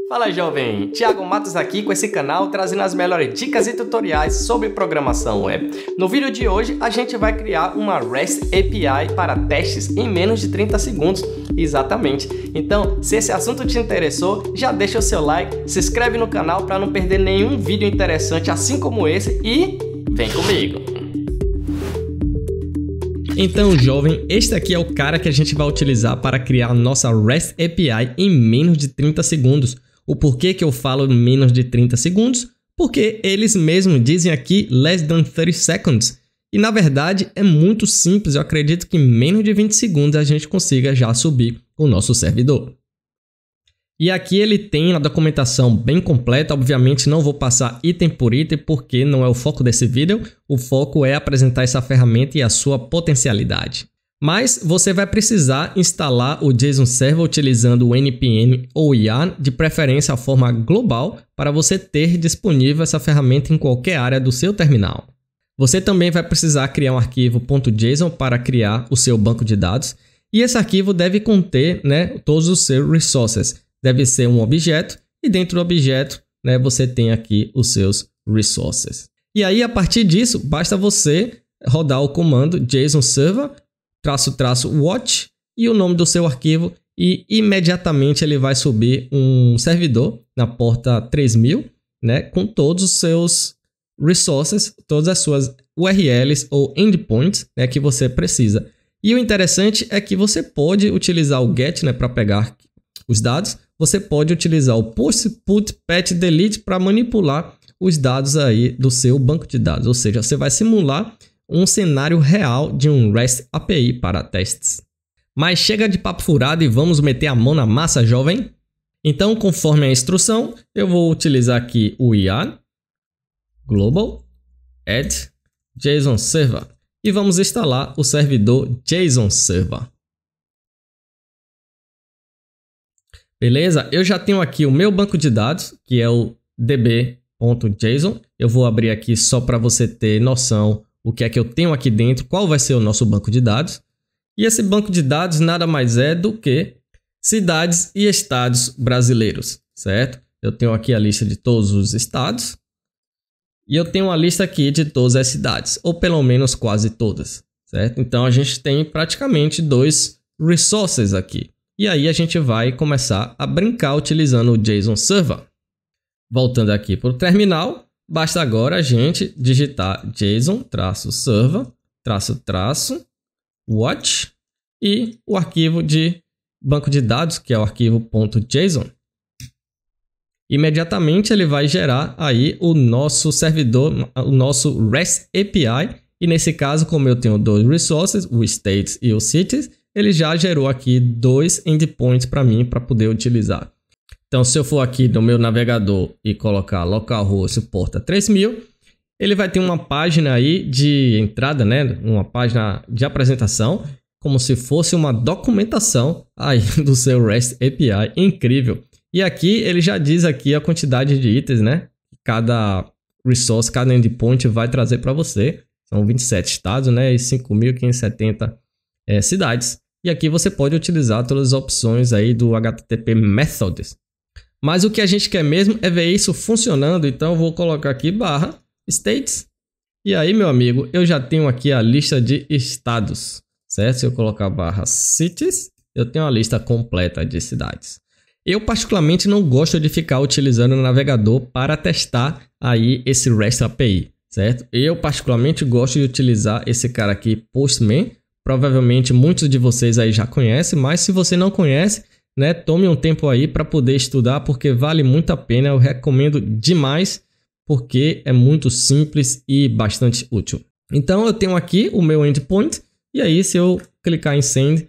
Fala jovem, Thiago Matos aqui com esse canal trazendo as melhores dicas e tutoriais sobre programação web. No vídeo de hoje a gente vai criar uma REST API para testes em menos de 30 segundos, exatamente. Então, se esse assunto te interessou, já deixa o seu like, se inscreve no canal para não perder nenhum vídeo interessante assim como esse e vem comigo! Então, jovem, este aqui é o cara que a gente vai utilizar para criar a nossa REST API em menos de 30 segundos. O porquê que eu falo menos de 30 segundos? Porque eles mesmos dizem aqui less than 30 seconds. E na verdade é muito simples, eu acredito que em menos de 20 segundos a gente consiga já subir o nosso servidor. E aqui ele tem a documentação bem completa, obviamente não vou passar item por item porque não é o foco desse vídeo, o foco é apresentar essa ferramenta e a sua potencialidade. Mas você vai precisar instalar o JSON Server utilizando o npm ou yarn, de preferência a forma global, para você ter disponível essa ferramenta em qualquer área do seu terminal. Você também vai precisar criar um arquivo .json para criar o seu banco de dados e esse arquivo deve conter, todos os seus resources. Deve ser um objeto e dentro do objeto você tem aqui os seus resources. E aí a partir disso basta você rodar o comando JSON Server --watch e o nome do seu arquivo e imediatamente ele vai subir um servidor na porta 3000 com todos os seus resources, todas as suas URLs ou endpoints que você precisa. E o interessante é que você pode utilizar o get para pegar os dados. Você pode utilizar o post, put, patch, delete para manipular os dados aí do seu banco de dados. Ou seja, você vai simular um cenário real de um REST API para testes. Mas chega de papo furado e vamos meter a mão na massa, jovem? Então, conforme a instrução, eu vou utilizar aqui o yarn global add JSON Server e vamos instalar o servidor JSON Server. Beleza? Eu já tenho aqui o meu banco de dados, que é o db.json. Eu vou abrir aqui só para você ter noção o que é que eu tenho aqui dentro, qual vai ser o nosso banco de dados. E esse banco de dados nada mais é do que cidades e estados brasileiros, certo? Eu tenho aqui a lista de todos os estados e eu tenho uma lista aqui de todas as cidades, ou pelo menos quase todas, certo? Então a gente tem praticamente dois resources aqui. E aí a gente vai começar a brincar utilizando o JSON Server. Voltando aqui para o terminal, basta agora a gente digitar JSON-server-watch e o arquivo de banco de dados, que é o arquivo .json. Imediatamente ele vai gerar aí o nosso servidor, o nosso REST API. E nesse caso, como eu tenho dois resources, o states e o cities, ele já gerou aqui dois endpoints para mim para poder utilizar. Então, se eu for aqui no meu navegador e colocar localhost porta 3000, ele vai ter uma página aí de entrada, uma página de apresentação, como se fosse uma documentação aí do seu REST API, incrível. E aqui ele já diz aqui a quantidade de itens, cada resource, cada endpoint vai trazer para você. São 27 estados, e 5.570 cidades. E aqui você pode utilizar todas as opções aí do HTTP Methods. Mas o que a gente quer mesmo é ver isso funcionando. Então eu vou colocar aqui /states. E aí, meu amigo, eu já tenho aqui a lista de estados, certo? Se eu colocar /cities, eu tenho a lista completa de cidades. Eu particularmente não gosto de ficar utilizando o navegador para testar aí esse REST API, certo? Eu particularmente gosto de utilizar esse cara aqui, Postman. Provavelmente muitos de vocês aí já conhecem, mas se você não conhece, tome um tempo aí para poder estudar, porque vale muito a pena. Eu recomendo demais, porque é muito simples e bastante útil. Então eu tenho aqui o meu endpoint, e aí se eu clicar em Send,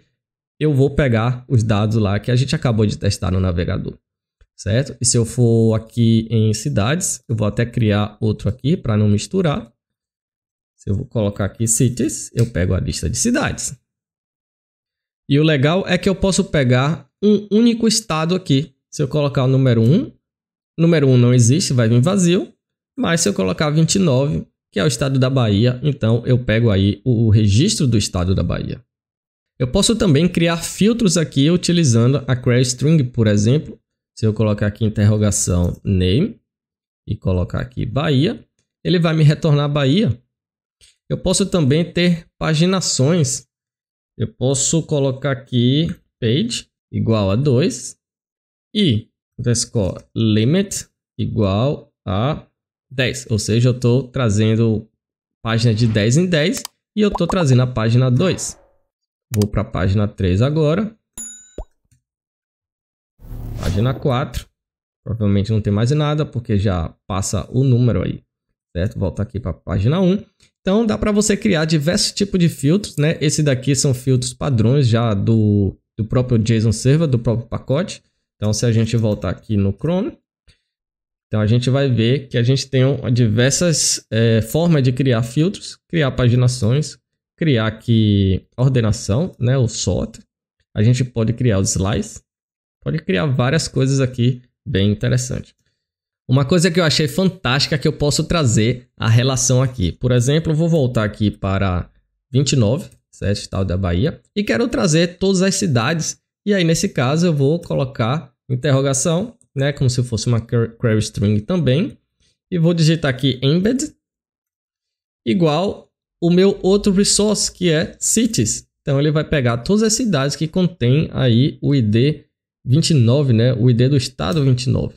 eu vou pegar os dados lá que a gente acabou de testar no navegador, certo? E se eu for aqui em cidades, eu vou até criar outro aqui para não misturar. Se eu vou colocar aqui cities, eu pego a lista de cidades. E o legal é que eu posso pegar um único estado aqui. Se eu colocar o número 1 não existe, vai vir vazio. Mas se eu colocar 29, que é o estado da Bahia, então eu pego aí o registro do estado da Bahia. Eu posso também criar filtros aqui utilizando a query string, por exemplo. Se eu colocar aqui interrogação name e colocar aqui Bahia, ele vai me retornar Bahia. Eu posso também ter paginações. Eu posso colocar aqui page igual a 2 e underscore limit igual a 10. Ou seja, eu estou trazendo página de 10 em 10 e eu estou trazendo a página 2. Vou para a página 3 agora. Página 4. Provavelmente não tem mais nada porque já passa o número aí, certo? Volta aqui para a página 1. Então dá para você criar diversos tipos de filtros, né? Esse daqui são filtros padrões já do próprio JSON Server, do próprio pacote. Então se a gente voltar aqui no Chrome, então a gente vai ver que a gente tem diversas formas de criar filtros, criar paginações, criar aqui ordenação, né? O sort. A gente pode criar o slice, pode criar várias coisas aqui bem interessantes. Uma coisa que eu achei fantástica que eu posso trazer a relação aqui. Por exemplo, eu vou voltar aqui para 29, certo? Estado da Bahia. E quero trazer todas as cidades. E aí, nesse caso, eu vou colocar interrogação, né? Como se fosse uma query string também. E vou digitar aqui embed igual o meu outro resource, que é cities. Então, ele vai pegar todas as cidades que contém aí o ID 29, né? O ID do estado 29.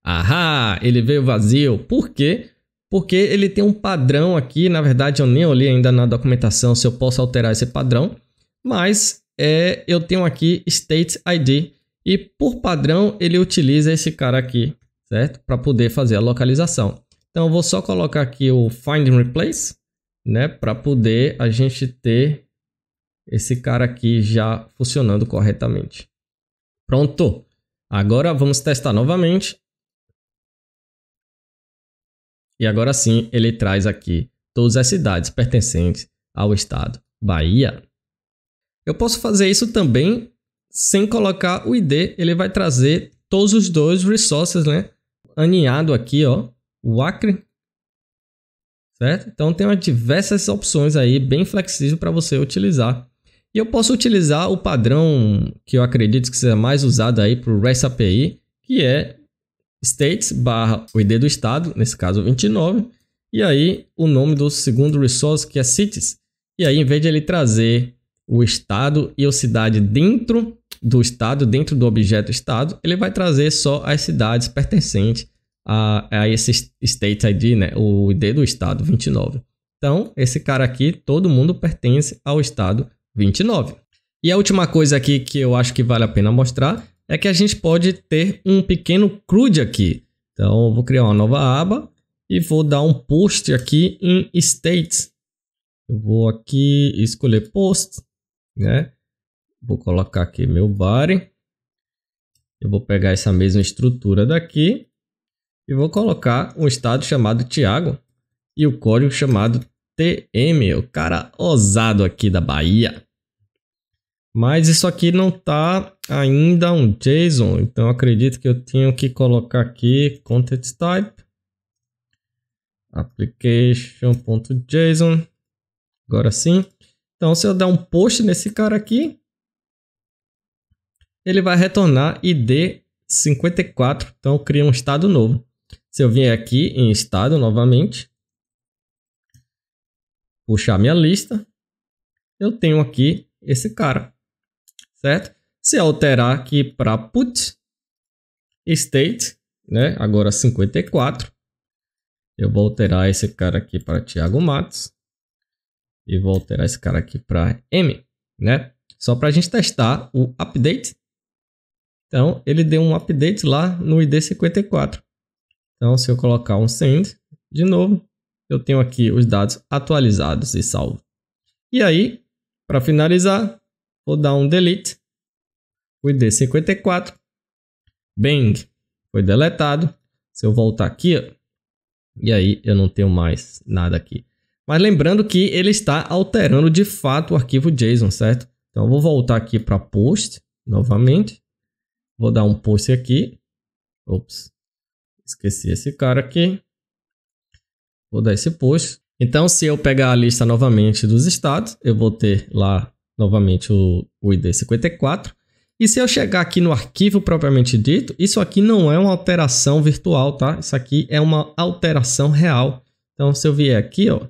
Ahá, ele veio vazio. Por quê? Porque ele tem um padrão aqui. Na verdade, eu nem olhei ainda na documentação se eu posso alterar esse padrão. Mas eu tenho aqui State ID. E por padrão, ele utiliza esse cara aqui, certo? Para poder fazer a localização. Então, eu vou só colocar aqui o Find and Replace, né? Para poder a gente ter esse cara aqui já funcionando corretamente. Pronto. Agora, vamos testar novamente. E agora sim, ele traz aqui todas as cidades pertencentes ao estado Bahia. Eu posso fazer isso também sem colocar o ID. Ele vai trazer todos os dois resources, né? Aninhado aqui, ó, o Acre. Certo? Então tem diversas opções aí, bem flexível para você utilizar. E eu posso utilizar o padrão que eu acredito que seja mais usado aí para o REST API, que é states barra o ID do estado, nesse caso 29, e aí o nome do segundo resource, que é cities. E aí, em vez de ele trazer o estado e a cidade dentro do estado, dentro do objeto estado, ele vai trazer só as cidades pertencentes a esse state ID, né? O ID do estado 29. Então, esse cara aqui, todo mundo pertence ao estado 29. E a última coisa aqui que eu acho que vale a pena mostrar é que a gente pode ter um pequeno CRUD aqui. Então, eu vou criar uma nova aba e vou dar um post aqui em states. Eu vou aqui escolher post, né? Vou colocar aqui meu body. Eu vou pegar essa mesma estrutura daqui e vou colocar um estado chamado Thiago e o código chamado TM, o cara ousado aqui da Bahia. Mas isso aqui não está ainda um JSON, então acredito que eu tenho que colocar aqui content type application.json. Agora sim. Então, se eu der um post nesse cara aqui, ele vai retornar ID 54. Então, eu crio um estado novo. Se eu vier aqui em estado novamente, puxar minha lista, eu tenho aqui esse cara. Certo? Se alterar aqui para put state, né? Agora 54. Eu vou alterar esse cara aqui para Thiago Matos. E vou alterar esse cara aqui para M, né? Só para a gente testar o update. Então, ele deu um update lá no ID 54. Então, se eu colocar um send de novo, eu tenho aqui os dados atualizados e salvo. E aí, para finalizar, vou dar um delete. O ID 54. Bang. Foi deletado. Se eu voltar aqui, ó, e aí eu não tenho mais nada aqui. Mas lembrando que ele está alterando de fato o arquivo JSON, certo? Então eu vou voltar aqui para post novamente. Vou dar um post aqui. Ops. Esqueci esse cara aqui. Vou dar esse post. Então se eu pegar a lista novamente dos estados, eu vou ter lá novamente o ID 54. E se eu chegar aqui no arquivo propriamente dito, isso aqui não é uma alteração virtual, tá? Isso aqui é uma alteração real. Então, se eu vier aqui, ó,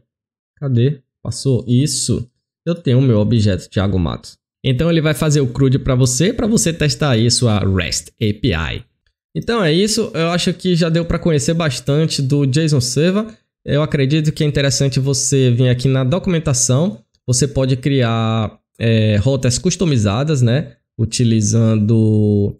cadê? Passou isso. Eu tenho o meu objeto Thiago Matos. Então, ele vai fazer o CRUD para você testar aí sua REST API. Então, é isso. Eu acho que já deu para conhecer bastante do JSON Server. Eu acredito que é interessante você vir aqui na documentação. Você pode criar rotas customizadas, né? Utilizando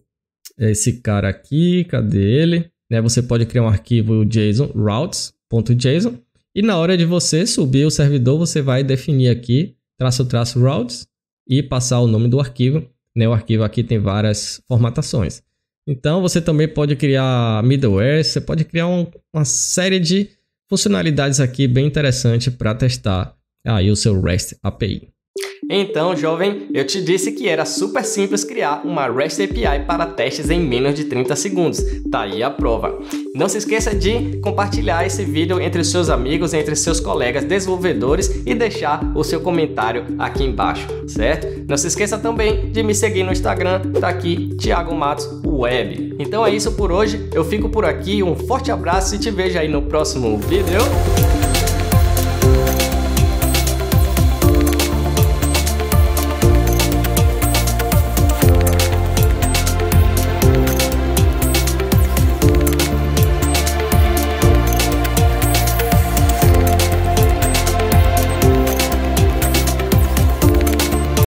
esse cara aqui, cadê ele? Você pode criar um arquivo JSON, routes.json, e na hora de você subir o servidor, você vai definir aqui, --routes, e passar o nome do arquivo. O arquivo aqui tem várias formatações. Então, você também pode criar middleware, você pode criar uma série de funcionalidades aqui bem interessante para testar aí o seu REST API. Então, jovem, eu te disse que era super simples criar uma REST API para testes em menos de 30 segundos. Tá aí a prova. Não se esqueça de compartilhar esse vídeo entre os seus amigos, entre seus colegas desenvolvedores e deixar o seu comentário aqui embaixo, certo? Não se esqueça também de me seguir no Instagram, tá aqui, Thiago Matos Web. Então é isso por hoje, eu fico por aqui, um forte abraço e te vejo aí no próximo vídeo.